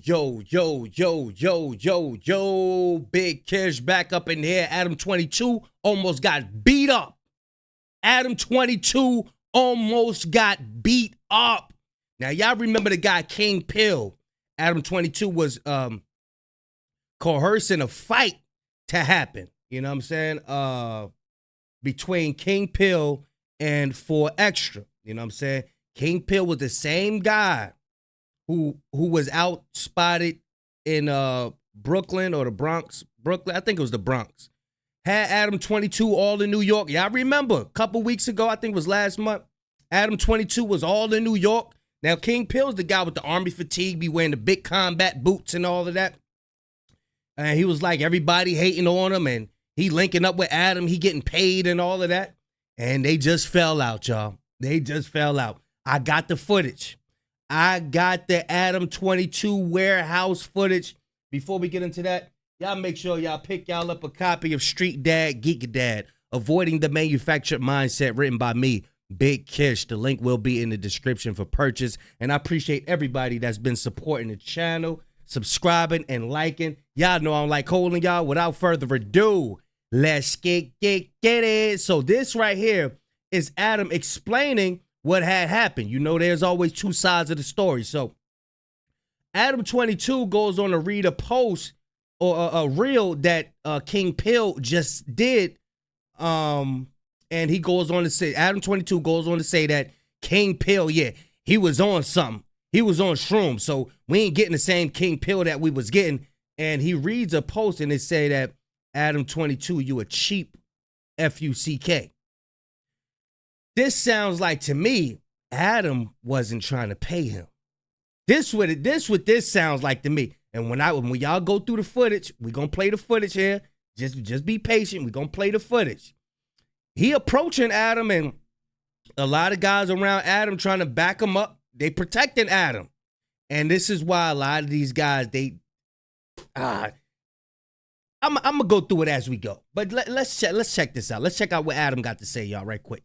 Yo. Big Kish back up in here. Adam 22 almost got beat up. Adam 22 almost got beat up. Now, y'all remember the guy King Pill. Adam 22 was coercing a fight to happen. You know what I'm saying? Between King Pill and 4Extra. You know what I'm saying? King Pill was the same guy who was out spotted in Brooklyn or the Bronx. Brooklyn, I think it was the Bronx. Had Adam 22 all in New York. Y'all remember a couple weeks ago, I think it was last month, Adam 22 was all in New York. Now, King Pill's the guy with the army fatigue, be wearing the big combat boots and all of that. And he was like, everybody hating on him, and he linking up with Adam, he getting paid and all of that. And they just fell out, y'all. They just fell out. I got the footage. I got the Adam 22 warehouse footage. Before we get into that, y'all make sure y'all pick y'all up a copy of Street Dad, Geek Dad, Avoiding the Manufactured Mindset, written by me, Big Kish. The link will be in the description for purchase. And I appreciate everybody that's been supporting the channel, subscribing and liking. Y'all know I don't like holding y'all. Without further ado, let's get it. So this right here is Adam explaining what had happened. You know, there's always two sides of the story. So Adam 22 goes on to read a post or a reel that King Pill just did. And he goes on to say, Adam 22 goes on to say that King Pill, yeah, he was on something. He was on shrooms. So we ain't getting the same King Pill that we was getting. And he reads a post and it say that Adam 22, you a cheap F-U-C-K. This sounds like, to me, Adam wasn't trying to pay him. This what this sounds like to me. And when y'all go through the footage, we gonna play the footage here. Just be patient. We gonna play the footage. He approaching Adam, and a lot of guys around Adam trying to back him up. They protecting Adam, and this is why a lot of these guys I'm gonna go through it as we go. But let's check this out. Let's check out what Adam got to say, y'all, right quick.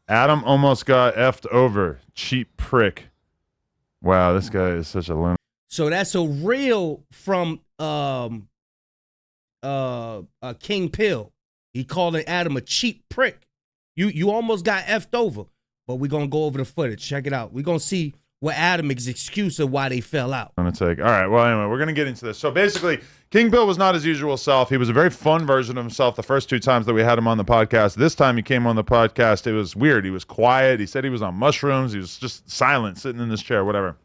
Adam almost got effed over. Cheap prick. Wow, this guy is such a loon. So that's a reel from King Pill. He calling Adam a cheap prick. You almost got effed over. But we're gonna go over the footage. Check it out. We're gonna see what Adam's excuse of why they fell out. I'm gonna take. All right. Well, anyway, we're gonna get into this. So basically, King Pill was not his usual self. He was a very fun version of himself the first two times that we had him on the podcast. This time he came on the podcast, it was weird. He was quiet. He said he was on mushrooms. He was just silent, sitting in this chair, whatever.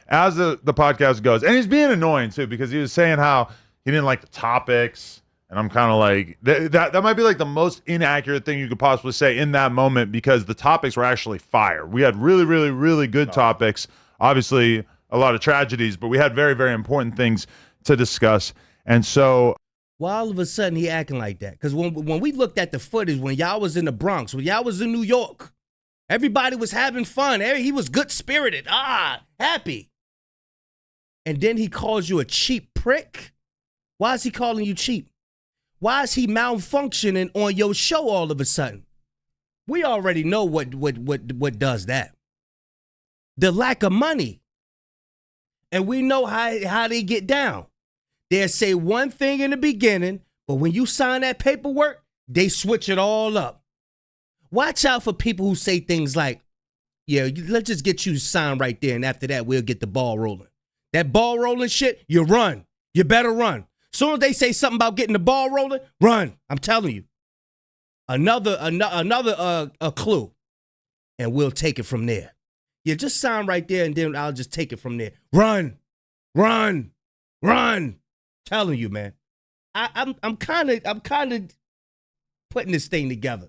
As the podcast goes, and he's being annoying too, because he was saying how he didn't like the topics, and I'm kind of like, that might be like the most inaccurate thing you could possibly say in that moment, because the topics were actually fire. We had really, really, really good topics. Obviously, a lot of tragedies, but we had very, very important things to discuss. And so, why all of a sudden he acting like that? Because when we looked at the footage, when y'all was in the Bronx, when y'all was in New York, everybody was having fun. He was good spirited, happy. And then he calls you a cheap prick. Why is he calling you cheap? Why is he malfunctioning on your show all of a sudden? We already know what does that. The lack of money. And we know how they get down. They'll say one thing in the beginning, but when you sign that paperwork, they switch it all up. Watch out for people who say things like, yeah, let's just get you to sign right there, and after that, we'll get the ball rolling. That ball rolling shit, you run. You better run. Soon as they say something about getting the ball rolling, run. I'm telling you. Another clue, and we'll take it from there. Yeah, just sign right there, and then I'll just take it from there. Run. Telling you, man. I'm kind of putting this thing together.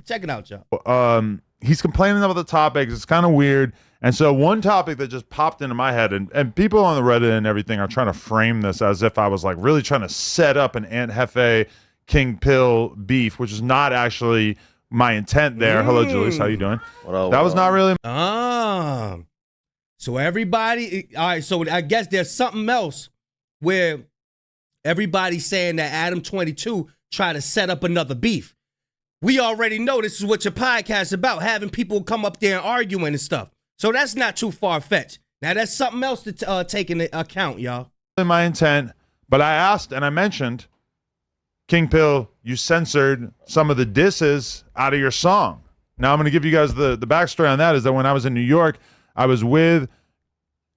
Check it out, y'all. He's complaining about the topics. It's kind of weird. And so one topic that just popped into my head, and people on the Reddit and everything are trying to frame this as if I was like really trying to set up an Aunt Jefe King Pill beef, which is not actually my intent there. Hello, Julius. How you doing? That was not really. So everybody, all right, so I guess there's something else where everybody's saying that Adam 22 tried to set up another beef. We already know this is what your podcast is about, having people come up there and arguing and stuff. So that's not too far-fetched. Now that's something else to take into account, y'all. My intent, but I asked and I mentioned, King Pill, you censored some of the disses out of your song. Now I'm going to give you guys the backstory on that. Is that when I was in New York, I was with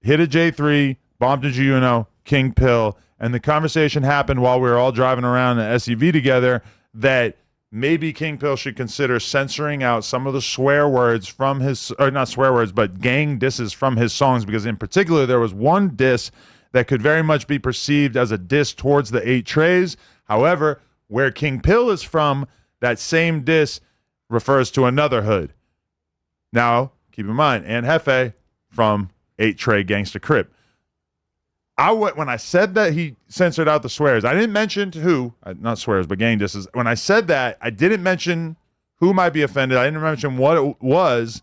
Hit a J3, Bomb to Juno, King Pill, and the conversation happened while we were all driving around an SUV together that maybe King Pill should consider censoring out some of the swear words from his, or not swear words, but gang disses from his songs, because in particular there was one diss that could very much be perceived as a diss towards the 8 Trays. However, where King Pill is from, that same diss refers to another hood. Now, keep in mind, and Jefe from 8 Tray Gangsta Crip. When I said that he censored out the swears, I didn't mention who, not swears, but gang disses. When I said that, I didn't mention who might be offended. I didn't mention what it was,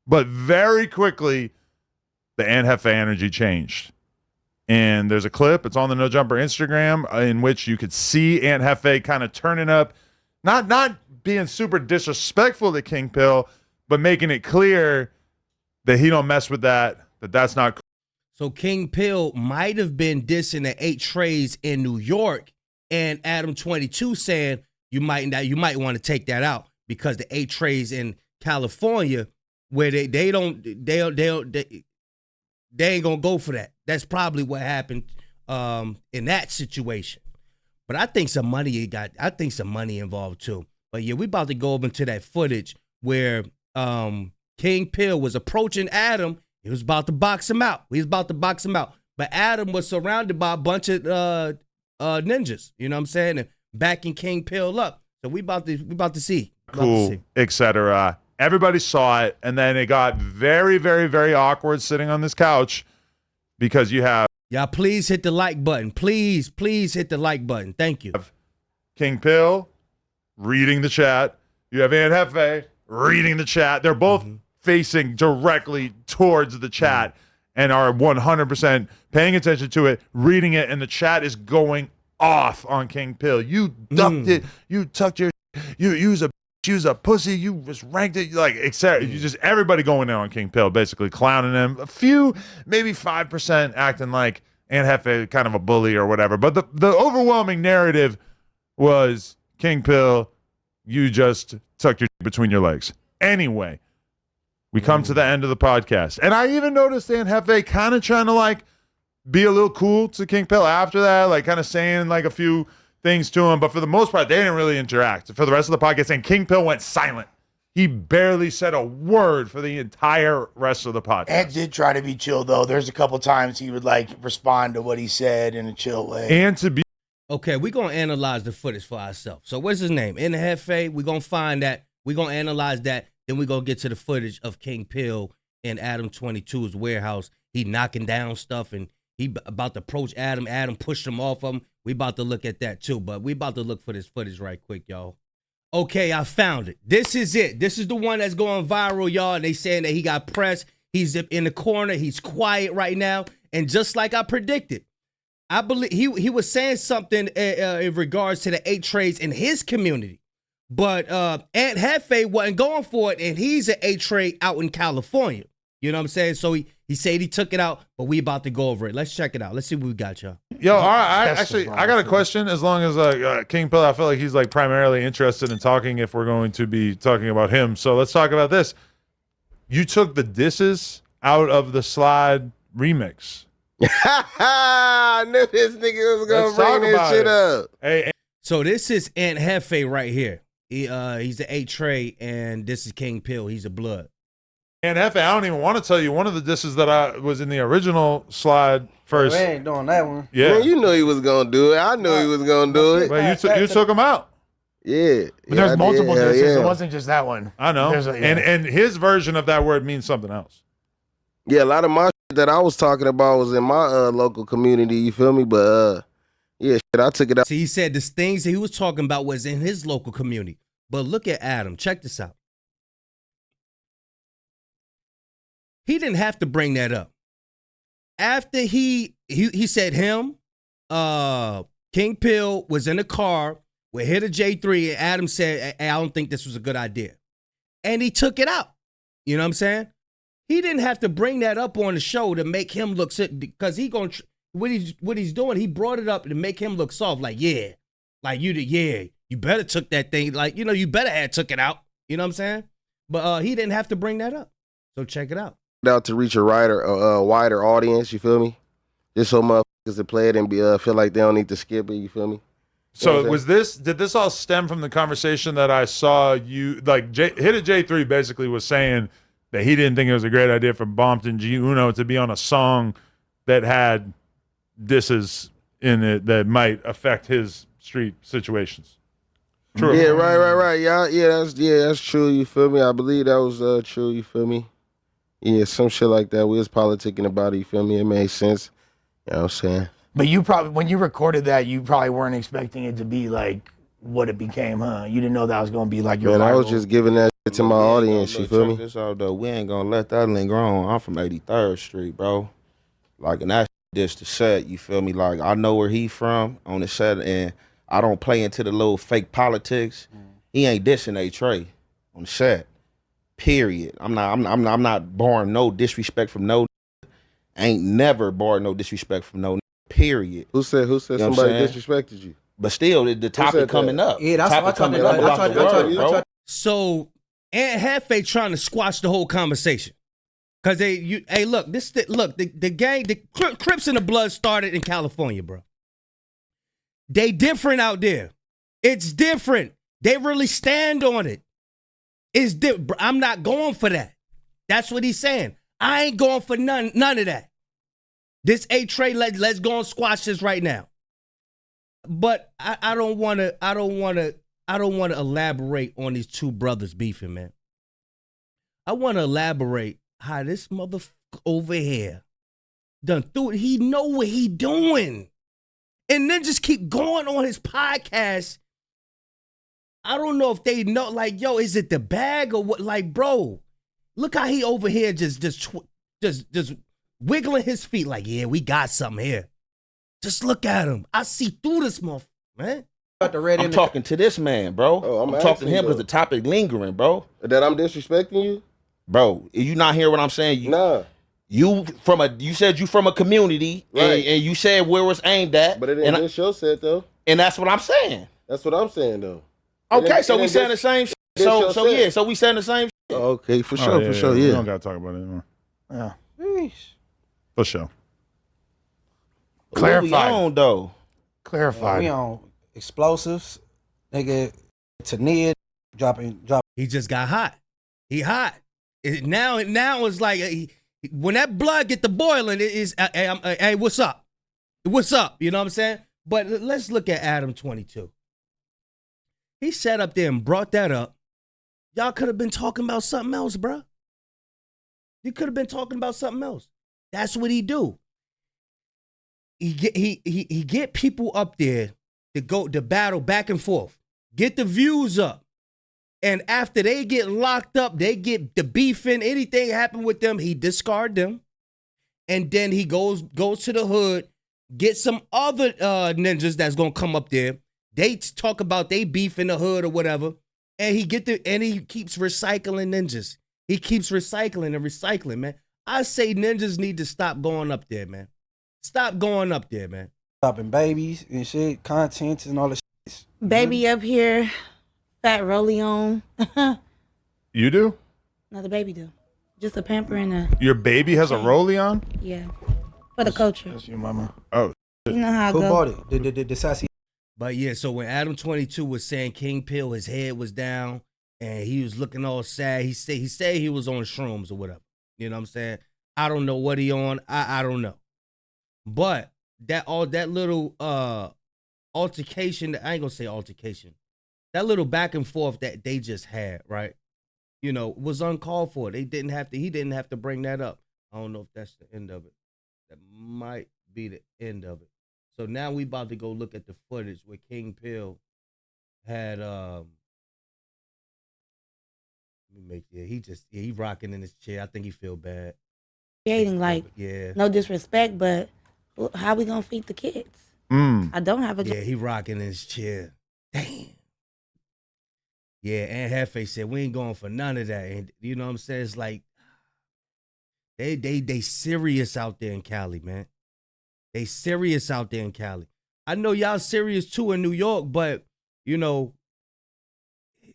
but very quickly, the Aunt Jefe energy changed. And there's a clip, it's on the No Jumper Instagram, in which you could see Aunt Jefe kind of turning up, not being super disrespectful to King Pill, but making it clear that he don't mess with that's not cool. So King Pill might have been dissing the 8 Trays in New York, and Adam 22 saying you might want to take that out because the 8 Trays in California, where they ain't gonna go for that. That's probably what happened in that situation. But I think some money involved too. But yeah, we about to go over into that footage where King Pill was approaching Adam. He was about to box him out. But Adam was surrounded by a bunch of ninjas. You know what I'm saying? And backing King Pill up. So we about to see. Cool, etc. Everybody saw it, and then it got very, very, very awkward sitting on this couch because you have... Y'all, please hit the like button. Please hit the like button. Thank you. King Pill reading the chat. You have Aunt Jefe reading the chat. They're both facing directly towards the chat and are 100% paying attention to it, reading it, and the chat is going off on King Pill. You ducked it. You tucked your... You use a pussy, you just ranked it, like, etc. You just, everybody going in on King Pill, basically clowning him. A few, maybe 5% acting like Aunt Jefe kind of a bully or whatever. But the overwhelming narrative was, King Pill, you just tucked your between your legs. Anyway, we come to the end of the podcast. And I even noticed Aunt Jefe kind of trying to, like, be a little cool to King Pill after that, like kind of saying like a few things to him, but for the most part, they didn't really interact. For the rest of the podcast, and King Pill went silent. He barely said a word for the entire rest of the podcast. Ant did try to be chill, though. There's a couple times he would, like, respond to what he said in a chill way. And to be... Okay, we're going to analyze the footage for ourselves. So what's his name? In the Jefe, we're going to find that. We're going to analyze that. Then we're going to get to the footage of King Pill in Adam 22's warehouse. He knocking down stuff, and he about to approach Adam. Adam pushed him off of him. We about to look at that too, but we about to look for this footage right quick, y'all. Okay, I found it. This is it. This is the one that's going viral, y'all. And they saying that he got pressed. He's in the corner. He's quiet right now. And just like I predicted, I believe he was saying something in regards to the 8 Trays in his community. But Aunt Jefe wasn't going for it, and he's an 8 Tray out in California. You know what I'm saying? So he said he took it out, but we about to go over it. Let's check it out. Let's see what we got, y'all. Yo, all right. I got a question. As long as King Pill, I feel like he's like primarily interested in talking if we're going to be talking about him. So let's talk about this. You took the disses out of the Slide remix. I knew this nigga was gonna bring this shit up. Hey, so this is Aunt Jefe right here. He's the 8 Tray, and this is King Pill. He's a blood. And Jefe, I don't even want to tell you one of the disses that I was in the original Slide first. We ain't doing that one. Yeah, Man, you knew he was gonna do it. I knew he was gonna do it. But you took him out. Yeah, But there's multiple disses. Yeah. It wasn't just that one. I know. Yeah. And his version of that word means something else. Yeah, a lot of my shit that I was talking about was in my local community. You feel me? But yeah, shit, I took it out. See, he said the things that he was talking about was in his local community. But look at Adam. Check this out. He didn't have to bring that up. After he said him, King Pill was in the car with Hit a J3, and Adam said, hey, I don't think this was a good idea. And he took it out. You know what I'm saying? He didn't have to bring that up on the show to make him look sick because what he's doing. He brought it up to make him look soft. Like you better took that thing. Like you better had took it out. You know what I'm saying? But he didn't have to bring that up. So check it out. Out to reach a wider audience. You feel me? Just so motherfuckers to play it and feel like they don't need to skip it. You feel me? So did this all stem from the conversation that I saw you, like, Hit It J3 basically was saying that he didn't think it was a great idea for Bompton G Uno to be on a song that had disses in it that might affect his street situations. True. Yeah, right. That's true. You feel me? I believe that was true. You feel me? Yeah, some shit like that. We was politicking about it. You feel me? It made sense. You know what I'm saying? But you probably, when you recorded that, you probably weren't expecting it to be like what it became, huh? You didn't know that was going to be like your Man, I was rival. just giving that shit to my audience, you feel me? This out though, we ain't gonna let that linger on. I'm from 83rd Street, bro. Like, and that's just the set, you feel me? Like, I know where he from on the set, and I don't play into the little fake politics. He ain't dissing A-Trey on the set. Period. I'm not barring no disrespect from no. Ain't never barred no disrespect from no. Period. Who said You know somebody what I'm saying? disrespected you? But still, the topic coming up. Yeah, that's what I coming tried up to- about I the tried- word, bro. So Aunt Jefe trying to squash the whole conversation. Cause the gang, the Crips and the Blood started in California, bro. They different out there. It's different. They really stand on it. It's different. I'm not going for that. That's what he's saying. I ain't going for none of that. This A-Trey, let's go and squash this right now. But I don't want to elaborate on these two brothers beefing, man. I want to elaborate how this motherfucker over here done through it. He know what he doing. And then just keep going on his podcast. I don't know if they know, like, yo, is it the bag or what? Like, bro, look how he over here just wiggling his feet like, yeah, we got something here. Just look at him. I see through this motherfucker, man. I'm talking to this man, bro. Oh, I'm talking to him though. because the topic lingering, bro. That I'm disrespecting you? Bro, you not hear what I'm saying? Nah. You said you from a community, Right. and you said where it's aimed at. But it ain't this show said, though. And that's what I'm saying. That's what I'm saying, though. Okay, so we saying the same shit. So we saying the same shit. Okay, for Oh, sure, yeah, for sure, We yeah. don't got to talk about it anymore. Yeah. For sure. What we Clarify. on, though? Clarified. We on explosives, nigga. Tanid dropping. He just got hot. He hot. Now it's like when that blood get to boiling, it is hey, what's up? What's up? You know what I'm saying? But let's look at Adam 22. He sat up there and brought that up. Y'all could have been talking about something else, bruh. You could have been talking about something else. That's what he do. He get people up there to battle back and forth. Get the views up. And after they get locked up, they get the beefing, anything happen with them, he discard them. And then he goes to the hood, get some other ninjas that's gonna come up there. They talk about they beef in the hood or whatever. And he keeps recycling ninjas. He keeps recycling, man. I say ninjas need to stop going up there, man. Stop going up there, man. Dropping babies and shit, content and all the shit. Baby up here, fat rolly on. You do? No, the baby do. Just a pamper and a, Your baby has a rollie on? yeah. For the culture. That's your mama. Oh, You know how it Who goes. bought it? The sassy. But yeah, so when Adam 22 was saying King Pill, his head was down and he was looking all sad. He said he was on shrooms or whatever. You know what I'm saying? I don't know what he on. I don't know. But that little altercation, I ain't gonna say altercation. That little back and forth that they just had, right? You know, was uncalled for. He didn't have to bring that up. I don't know if that's the end of it. That might be the end of it. So now we about to go look at the footage where King Pill had he rocking in his chair. I think he feel bad. Creating, like, Yeah. no disrespect, but how we gonna feed the kids? I don't have a job. Yeah, he rocking in his chair. Damn. Yeah, Aunt Jefe said we ain't going for none of that. And you know what I'm saying? It's like They serious out there in Cali, man. They serious out there in Cali. I know y'all serious too in New York, but you know,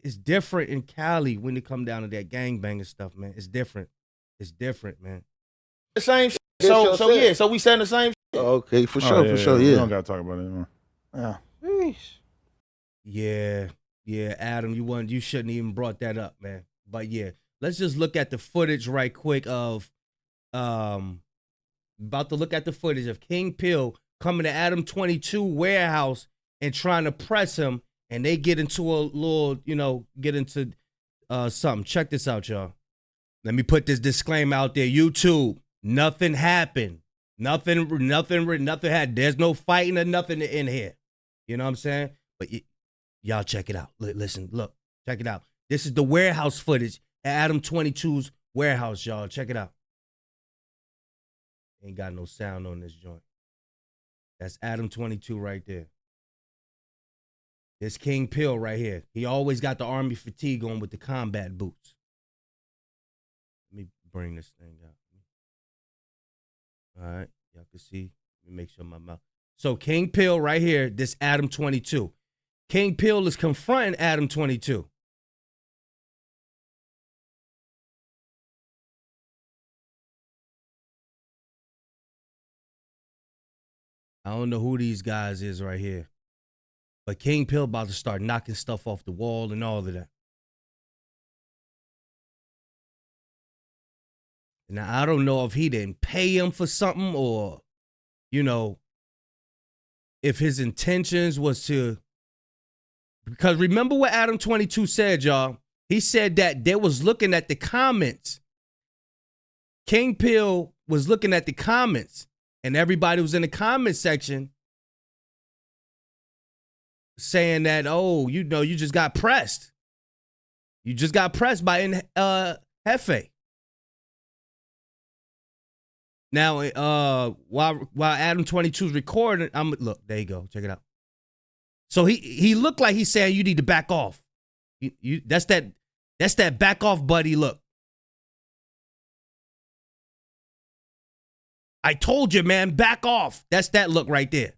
it's different in Cali when it come down to that gangbanging stuff, man. It's different. It's different, man. The same shit. That's So your yeah, set. so we saying the same shit. Okay, for Oh, sure, yeah, for sure, We yeah. don't gotta talk about it anymore. Yeah. Yeah, Adam, you shouldn't even brought that up, man. But yeah, let's just look at the footage right quick of about to look at the footage of King Pill coming to Adam 22 warehouse and trying to press him, and they get into a little, get into something. Check this out, y'all. Let me put this disclaimer out there. YouTube, nothing happened. Nothing happened. There's no fighting or nothing in here. You know what I'm saying? But y'all check it out. Listen, look, check it out. This is the warehouse footage at Adam 22's warehouse, y'all. Check it out. Ain't got no sound on this joint. That's Adam 22 right there. This King Pill right here. He always got the army fatigue on with the combat boots. Let me bring this thing out. All right, y'all can see. Let me make sure my mouth. So King Pill right here, this Adam 22. King Pill is confronting Adam 22. I don't know who these guys is right here. But King Pill about to start knocking stuff off the wall and all of that. Now, I don't know if he didn't pay him for something or, if his intentions was to. Because remember what Adam 22 said, y'all. He said that they was looking at the comments. King Pill was looking at the comments, and everybody was in the comment section saying that, oh, you just got pressed. You just got pressed by Jefe. Now, while Adam 22's recording, look, there you go. Check it out. So he looked like he's saying you need to back off. That's that back off, buddy. Look. I told you, man, back off. That's that look right there.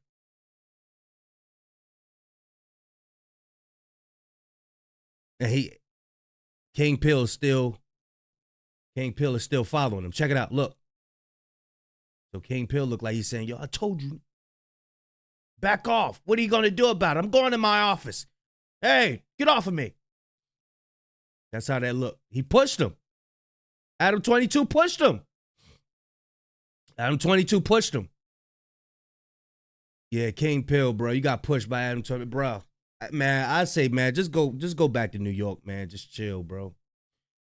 And King Pill is still following him. Check it out. Look. So King Pill looked like he's saying, yo, I told you. Back off. What are you going to do about it? I'm going to my office. Hey, get off of me. That's how that looked. He pushed him. Adam 22 pushed him. Adam 22 pushed him. Yeah, King Pill, bro. You got pushed by Adam 22. Bro, man, I say, man, just go back to New York, man. Just chill, bro.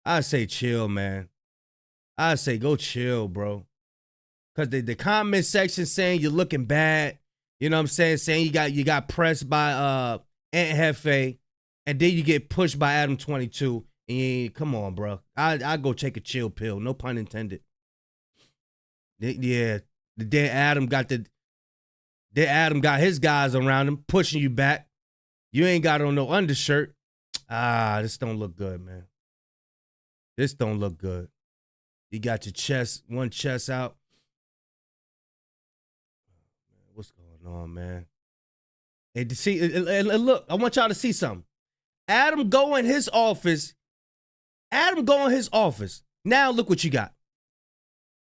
I say chill, man. I say go chill, bro. Because the comment section saying you're looking bad. You know what I'm saying? Saying you got pressed by Aunt Jefe, and then you get pushed by Adam 22. And come on, bro. I go take a chill pill. No pun intended. Yeah. Then Adam got his guys around him pushing you back. You ain't got on no undershirt. This don't look good, man. This don't look good. You got your one chest out. What's going on, man? And to see, and look, I want y'all to see something. Adam go in his office. Now look what you got.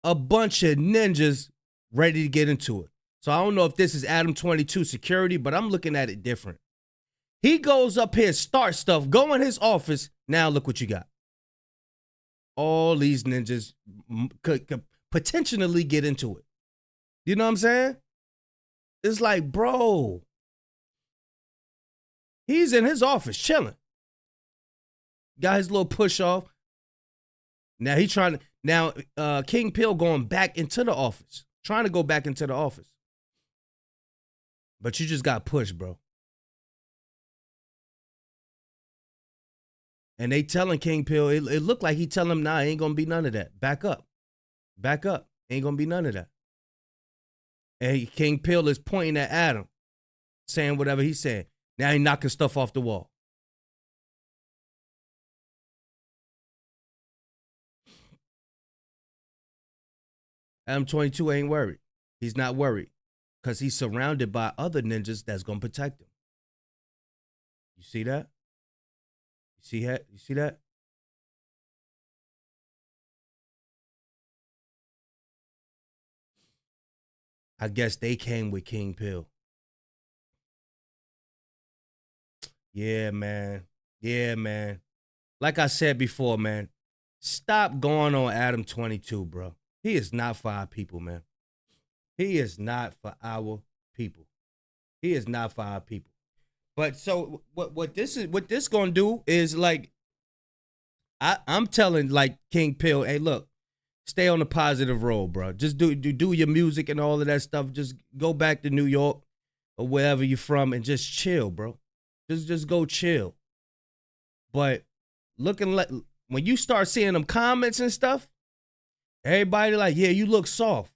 A bunch of ninjas ready to get into it. So I don't know if this is Adam 22 security, but I'm looking at it different. He goes up here, start stuff, go in his office. Now look what you got. All these ninjas could potentially get into it. You know what I'm saying? It's like, bro, he's in his office chilling. Got his little push off. Now he trying to. Now King Pill going back into the office, trying to go back into the office. But you just got pushed, bro. And they telling King Pill, it looked like he telling him, nah, ain't gonna be none of that. Back up. Ain't gonna be none of that. And King Pill is pointing at Adam, saying whatever he's saying. Now he knocking stuff off the wall. Adam 22 ain't worried. He's not worried because he's surrounded by other ninjas that's gonna protect him. You see that? You see that? You see that? I guess they came with King Pill. Yeah, man. Yeah, man. Like I said before, man, stop going on Adam 22, bro. He is not for our people, man. He is not for our people. He is not for our people. But so what this gonna do is like I'm telling like King Pill, hey, look, stay on the positive road, bro. Just do your music and all of that stuff. Just go back to New York or wherever you're from and just chill, bro. Just go chill. But looking like when you start seeing them comments and stuff, everybody like, yeah, you look soft.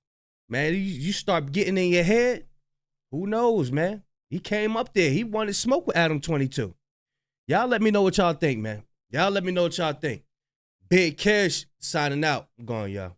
Man, you start getting in your head. Who knows, man? He came up there. He wanted smoke with Adam 22. Y'all let me know what y'all think, man. Y'all let me know what y'all think. Big Cash signing out. I'm going, y'all.